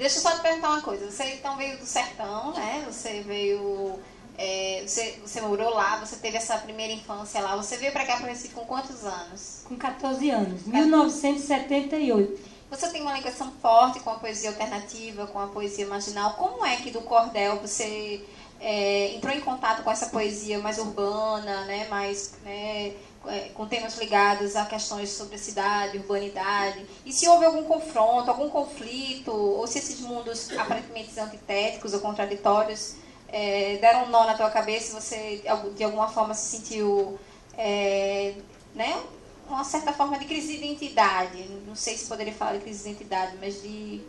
Deixa eu só te perguntar uma coisa. Você então veio do sertão, né? Você veio... você morou lá, você teve essa primeira infância lá. Você veio para cá, para Recife, com quantos anos? Com 14 anos, 1978. Você tem uma ligação forte com a poesia alternativa, com a poesia marginal. Como é que do cordel você entrou em contato com essa poesia mais urbana, né, mais, com temas ligados a questões sobre a cidade, urbanidade? E se houve algum confronto, algum conflito, ou se esses mundos aparentemente antitéticos ou contraditórios deram um nó na tua cabeça e você de alguma forma se sentiu, né, uma certa forma de crise de identidade? Não sei se poderia falar de crise de identidade, mas de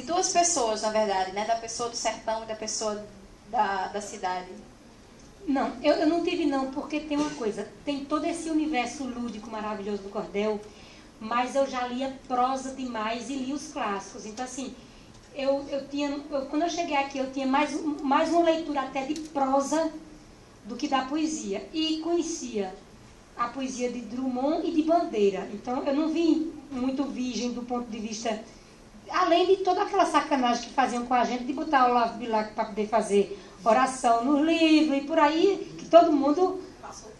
duas pessoas, na verdade, né? Da pessoa do sertão e da pessoa da cidade. Não, eu não tive não, porque tem uma coisa, tem todo esse universo lúdico maravilhoso do cordel, mas eu já lia prosa demais e li os clássicos. Então, assim, quando eu cheguei aqui, eu tinha mais uma leitura até de prosa do que da poesia. E conhecia a poesia de Drummond e de Bandeira. Então, eu não vim muito virgem do ponto de vista... Além de toda aquela sacanagem que faziam com a gente, de botar o Olavo Bilac para poder fazer oração no livro e por aí, que todo mundo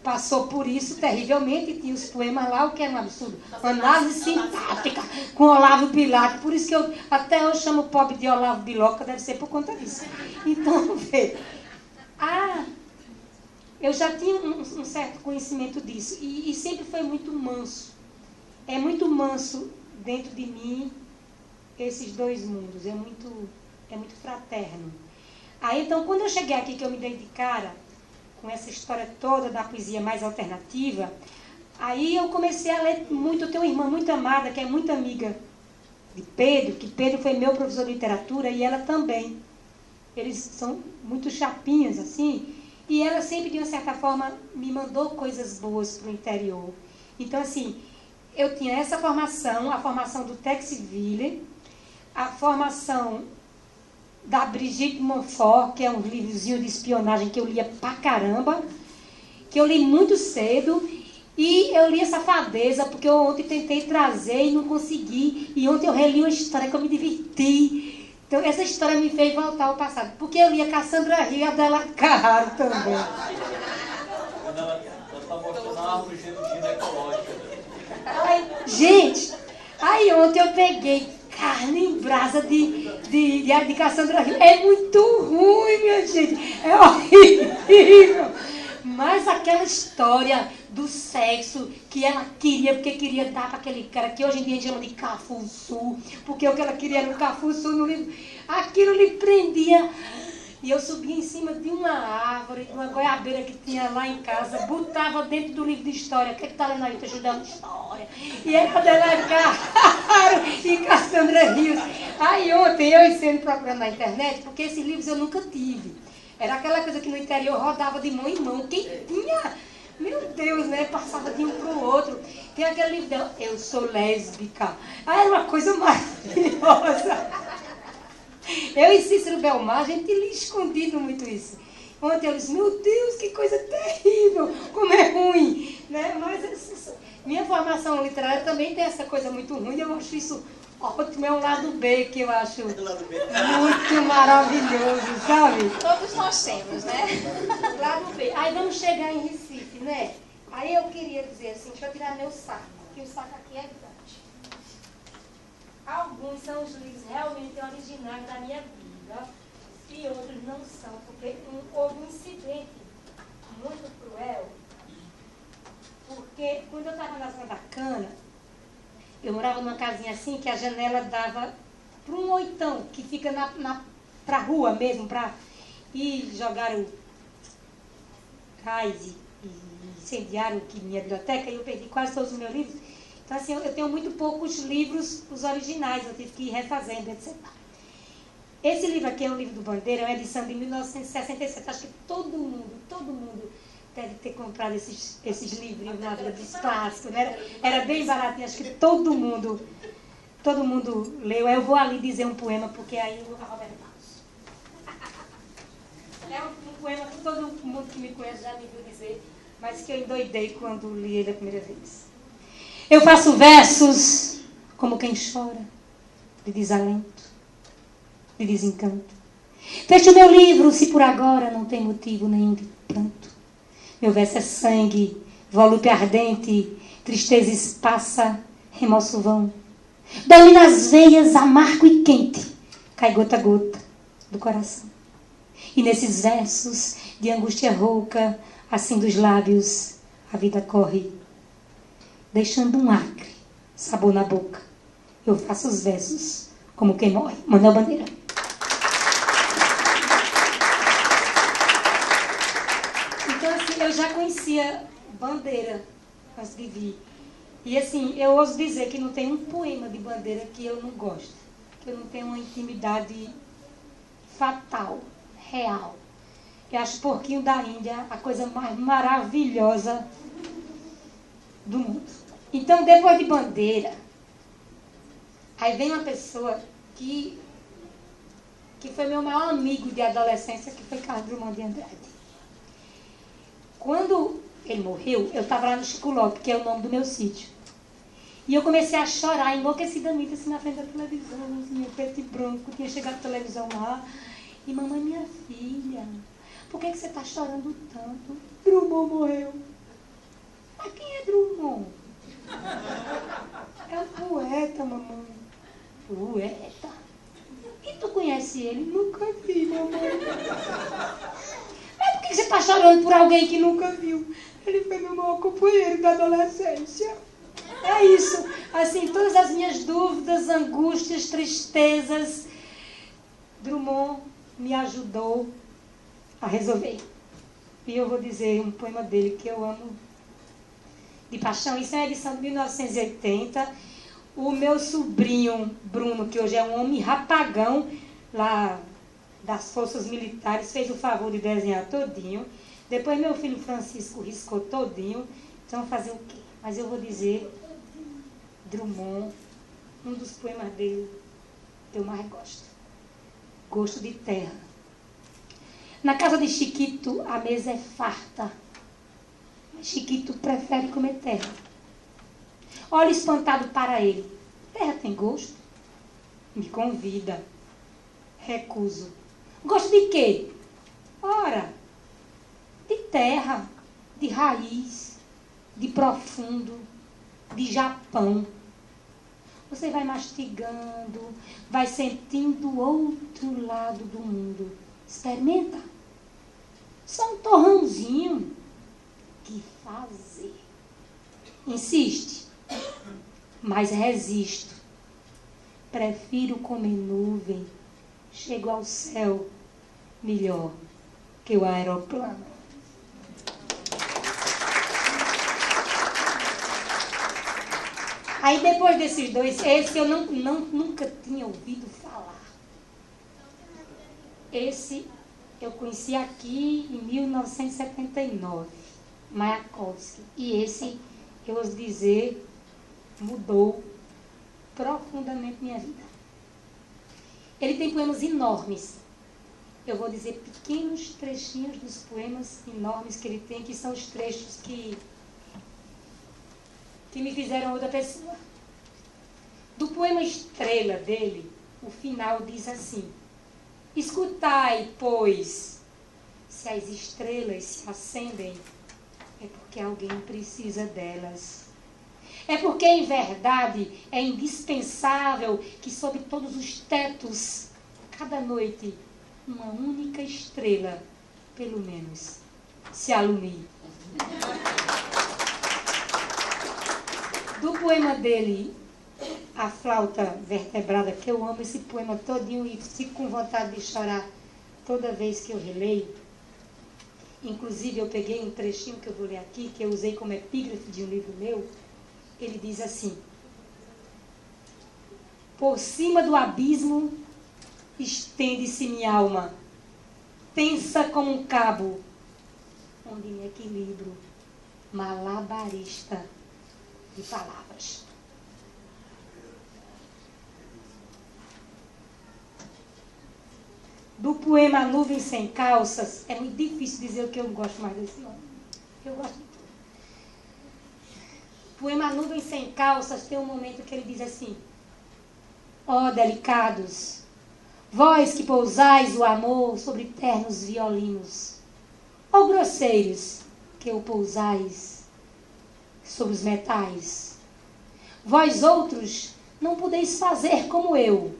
passou por isso terrivelmente, e tinha os poemas lá, o que era um absurdo. Análise sintática com Olavo Bilac. Por isso que até eu chamo o pobre de Olavo Biloca, deve ser por conta disso. Então, vê... eu já tinha um certo conhecimento disso, e sempre foi muito manso. É muito manso dentro de mim esses dois mundos, é muito fraterno. Aí, então, quando eu cheguei aqui, que eu me dei de cara com essa história toda da poesia mais alternativa, aí eu comecei a ler muito. Eu tenho uma irmã muito amada, que é muito amiga de Pedro, que Pedro foi meu professor de literatura, e ela também. Eles são muito chapinhas, assim, e ela sempre, de uma certa forma, me mandou coisas boas para o interior. Então, assim, eu tinha essa formação, a formação do Texville, a formação da Brigitte Monfort, que é um livrozinho de espionagem que eu lia pra caramba, que eu li muito cedo, e eu li a Safadeza, porque eu ontem tentei trazer e não consegui, e ontem eu reli uma história que eu me diverti. Então, essa história me fez voltar ao passado, porque eu li a Cassandra Rio e a Della Caro também. Ela está mostrando uma árvore ginecológica. Gente, aí ontem eu peguei carne em brasa de Cassandra Rio. É muito ruim, minha gente. É horrível. Mas aquela história do sexo que ela queria, porque queria dar para aquele cara, que hoje em dia a gente chama de cafuçu, porque o que ela queria era um cafuçu no livro. Aquilo lhe prendia. E eu subia em cima de uma árvore, de uma goiabeira que tinha lá em casa, botava dentro do livro de história. O que está lendo aí? Estou estudando história. E era Della Caro e Cassandra Rios. Aí ontem eu sendo procurando na internet, porque esses livros eu nunca tive. Era aquela coisa que no interior rodava de mão em mão. Quem tinha, meu Deus, né? Passava de um para o outro. Tem aquele livro dela, Eu Sou Lésbica. Ah, era uma coisa maravilhosa. Eu e Cícero Belmar, a gente lia escondido muito isso. Ontem eu disse, meu Deus, que coisa terrível, como é ruim. Né? Mas minha formação literária também tem essa coisa muito ruim, eu acho isso ótimo, é um lado B que eu acho muito maravilhoso, sabe? Todos nós temos, né? Lado B. Aí vamos chegar em Recife, né? Aí eu queria dizer assim, deixa eu tirar meu saco, que o saco aqui é grande. Alguns são os livros realmente originais da minha vida e outros não são, porque houve um incidente muito cruel, porque quando eu estava na Santa Cana, eu morava numa casinha assim que a janela dava para um oitão, que fica para a rua mesmo, e jogaram gás e incendiaram minha biblioteca, e eu perdi quase todos os meus livros. Então, assim, eu tenho muito poucos livros, os originais, eu tive que ir refazendo, etc. Esse livro aqui é um livro do Bandeira, é uma edição de 1967. Acho que todo mundo deve ter comprado esses livrinhos lá dos clássicos, né? Era bem baratinho, acho que todo mundo leu. Eu vou ali dizer um poema, porque aí o Roberto é um poema que todo mundo que me conhece já me viu dizer, mas que eu endoidei quando li ele a primeira vez. Eu faço versos como quem chora, de desalento. de desencanto. Feche o meu livro, se por agora não tem motivo nenhum de pranto. Meu verso é sangue, volúpia ardente, tristeza espassa, remorso vão. Dói nas veias, amargo e quente, cai gota a gota do coração. E nesses versos de angústia rouca, assim dos lábios, a vida corre, deixando um acre, sabor na boca. Eu faço os versos como quem morre. Manuel Bandeira. Então, assim, eu já conhecia Bandeira antes de vir. E, assim, eu ouso dizer que não tem um poema de Bandeira que eu não gosto. Que eu não tenho uma intimidade fatal, real. Eu acho Porquinho da Índia a coisa mais maravilhosa do mundo. Então, depois de Bandeira, aí vem uma pessoa que foi meu maior amigo de adolescência, que foi Carlos Drummond de Andrade. Quando ele morreu, eu estava lá no Chico Lopes, que é o nome do meu sítio. E eu comecei a chorar enlouquecidamente assim na frente da televisão, assim, meu preto e branco, tinha chegado a televisão lá. E mamãe, minha filha, por que você está chorando tanto? Drummond morreu. Mas quem é Drummond? É um poeta, mamãe. Poeta? E tu conhece ele? Nunca vi, mamãe. Mas por que você está chorando por alguém que nunca viu? Ele foi meu maior companheiro da adolescência. É isso. Assim, todas as minhas dúvidas, angústias, tristezas, Drummond me ajudou a resolver. E eu vou dizer um poema dele que eu amo de paixão. Isso é a edição de 1980. O meu sobrinho Bruno, que hoje é um homem rapagão lá das forças militares, fez o favor de desenhar todinho. Depois meu filho Francisco riscou todinho. Então fazer o quê? Mas eu vou dizer Drummond, um dos poemas dele que eu mais gosto. Gosto de terra. Na casa de Chiquito a mesa é farta. Mas Chiquito prefere comer terra. Olho espantado para ele. Terra tem gosto? Me convida. Recuso. Gosto de quê? Ora, de terra, de raiz, de profundo, de Japão. Você vai mastigando, vai sentindo o outro lado do mundo. Experimenta. Só um torrãozinho. Que fazer? Insiste. Mas resisto. Prefiro comer nuvem. Chego ao céu melhor que o aeroplano. Aí depois desses dois, esse eu nunca tinha ouvido falar. Esse eu conheci aqui em 1979, Mayakovsky. E esse, eu ouso dizer, mudou profundamente minha vida. Ele tem poemas enormes. Eu vou dizer pequenos trechinhos dos poemas enormes que ele tem, que são os trechos que me fizeram outra pessoa. Do poema Estrela dele, o final diz assim: escutai, pois, se as estrelas se acendem, é porque alguém precisa delas. É porque, em verdade, é indispensável que sob todos os tetos, cada noite, uma única estrela, pelo menos, se alumie. Do poema dele, A Flauta Vertebrada, que eu amo esse poema todinho e fico com vontade de chorar toda vez que eu releio. Inclusive, eu peguei um trechinho que eu vou ler aqui, que eu usei como epígrafe de um livro meu. Ele diz assim: por cima do abismo estende-se minha alma, tensa como um cabo, onde me equilibro, malabarista de palavras. Do poema Nuvem Sem Calças, é muito difícil dizer o que eu não gosto mais desse nome. Eu gosto de tudo. O poema Nuvem Sem Calças tem um momento que ele diz assim: ó delicados, Vós que pousais o amor sobre ternos violinos, ou grosseiros que o pousais sobre os metais, vós outros não podeis fazer como eu,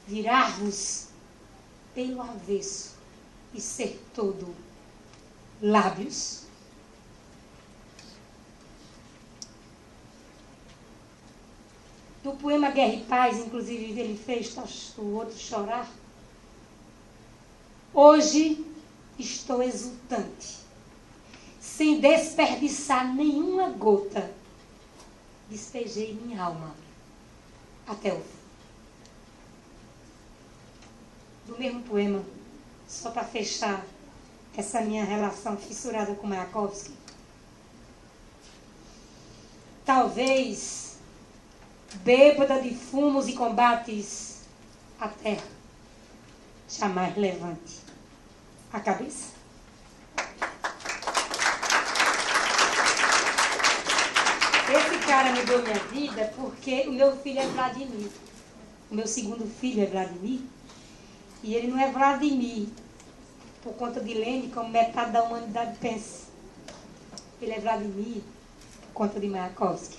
virar-vos pelo avesso e ser todo lábios. No poema Guerra e Paz, inclusive, ele fez o outro chorar. Hoje estou exultante, sem desperdiçar nenhuma gota. Despejei minha alma até o fim. Do mesmo poema, só para fechar essa minha relação fissurada com Mayakovsky. Talvez, bêbada de fumos e combates, a terra jamais levante a cabeça. Esse cara me deu minha vida porque o meu filho é Vladimir. O meu segundo filho é Vladimir. E ele não é Vladimir por conta de Lenin, como metade da humanidade pensa. Ele é Vladimir por conta de Mayakovsky.